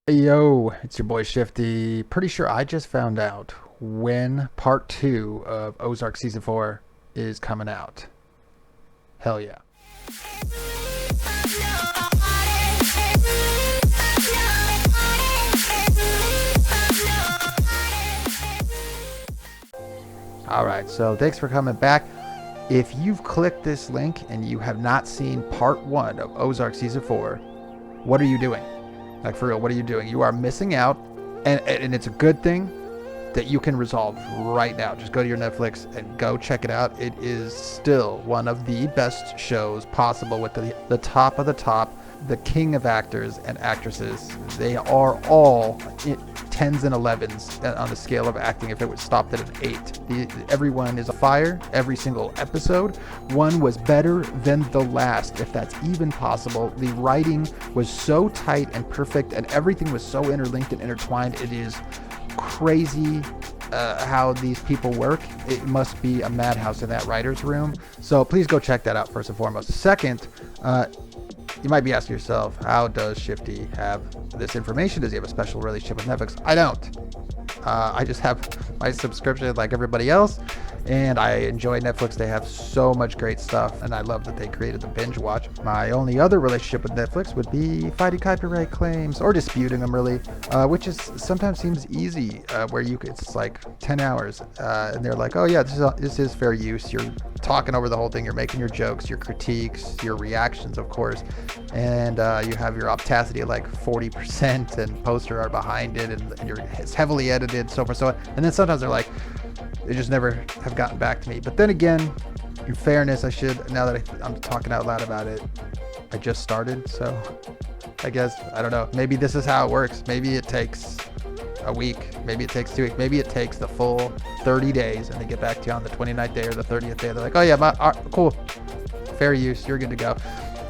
Hey, yo, it's your boy Shifty. Pretty sure I just found out when part two of Ozark season 4 is coming out. Hell yeah. All right, so thanks for coming back. If you've clicked this link and you have not seen part 1 of Ozark season 4, what are you doing? Like, for real, what are you doing? You are missing out, and it's a good thing that you can resolve right now. Just go to your Netflix and go check it out. It is still one of the best shows possible, with the top of the top, the king of actors and actresses. They are all 10s and 11s on the scale of acting. If it was stopped at an 8, everyone is a fire. Every single episode, one was better than the last, if that's even possible. The writing was so tight and perfect, and everything was so interlinked and intertwined. It is crazy how these people work. It must be a madhouse in that writer's room. So please go check that out first and foremost. Second, you might be asking yourself, how does Shifty have this information? Does he have a special relationship with Netflix? I don't. I just have my subscription like everybody else, and I enjoy Netflix. They have so much great stuff, and I love that they created the binge watch. My only other relationship with Netflix would be fighting copyright claims or disputing them, really, which is sometimes seems easy, where it's like 10 hours, and they're like, oh yeah, this is fair use. You're talking over the whole thing. You're making your jokes, your critiques, your reactions, of course, and you have your opacity like 40% and poster art behind it, and it's heavily edited, so forth, so on. And then sometimes they're like, they just never have gotten back to me. But then again, in fairness, I should, now that I'm talking out loud about it, I just started, so I guess, I don't know, maybe this is how it works. Maybe it takes a week, maybe it takes 2 weeks, maybe it takes the full 30 days, and they get back to you on the 29th day or the 30th day. They're like, oh yeah, cool, fair use, you're good to go.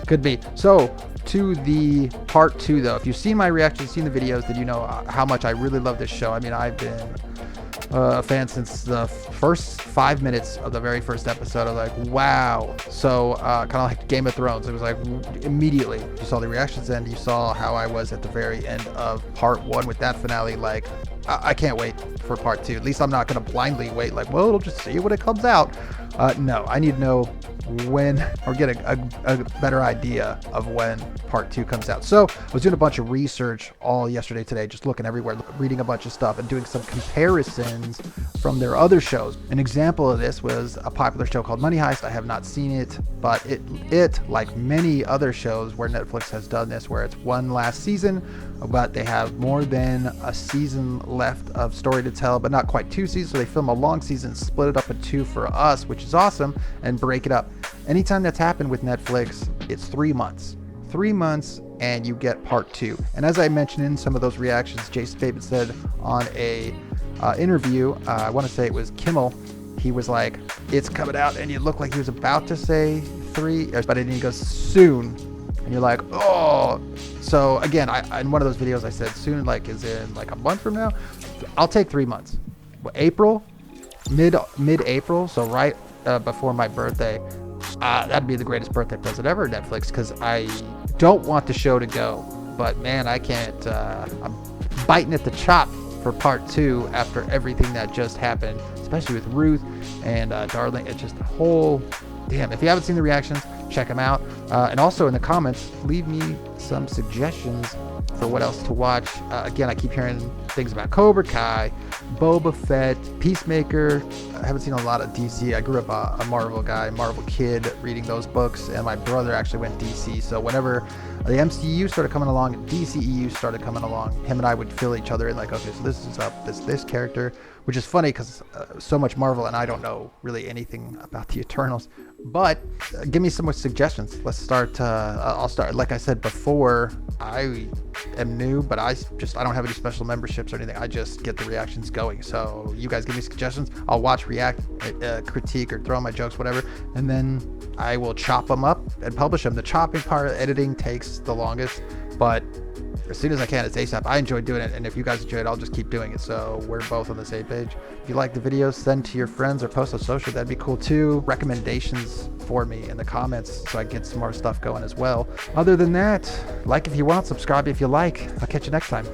Could be. So to the part 2 though, if you've seen my reactions, seen the videos, then you know how much I really love this show. I mean, I've been a fan since the first 5 minutes of the very first episode. I'm like, wow. So kind of like Game of Thrones. It was like immediately you saw the reactions, and you saw how I was at the very end of part 1 with that finale. Like, I can't wait for part 2. At least I'm not going to blindly wait, like, well, it'll just see when it comes out. No, I need to know when, or get a better idea of when part 2 comes out. So I was doing a bunch of research all yesterday, today, just looking everywhere, reading a bunch of stuff and doing some comparisons from their other shows. An example of this was a popular show called Money Heist. I have not seen it, but it like many other shows where Netflix has done this, where it's one last season, but they have more than a season left of story to tell, but not quite 2 seasons. So they film a long season, split it up in 2 for us, which is awesome, and break it up. Anytime that's happened with Netflix, it's 3 months. 3 months, and you get part 2. And as I mentioned in some of those reactions, Jason Bateman said on a interview, I want to say it was Kimmel, he was like, it's coming out, and it looked like he was about to say 3, but then he goes, soon. And you're like, oh. So again, in one of those videos I said soon, like is in like a month from now. I'll take 3 months. April, mid-April, so right before my birthday. That'd be the greatest birthday present ever, Netflix, because I don't want the show to go, but man, I can't. I'm biting at the chop for part 2 after everything that just happened, especially with Ruth and Darling. It's just a whole damn. If you haven't seen the reactions, check them out, and also in the comments, leave me some suggestions for what else to watch. Again, I keep hearing things about Cobra Kai, Boba Fett, Peacemaker. I haven't seen a lot of DC. I grew up a Marvel guy, Marvel kid, reading those books, and my brother actually went DC. So whenever the MCU started coming along, DCEU started coming along, him and I would fill each other in, like, okay, so this is up, this character, which is funny because so much Marvel, and I don't know really anything about the Eternals. But give me some more suggestions. Let's start. I'll start. Like I said before, I am new, but I don't have any special memberships or anything. I just get the reactions going. So you guys give me suggestions. I'll watch, react, critique, or throw in my jokes, whatever, and then I will chop them up and publish them. The chopping part, editing takes the longest, but as soon as I can. It's ASAP. I enjoy doing it, and if you guys enjoy it, I'll just keep doing it. So we're both on the same page. If you like the videos, send to your friends or post on social. That'd be cool too. Recommendations for me in the comments so I get some more stuff going as well. Other than that, like if you want, subscribe if you like. I'll catch you next time.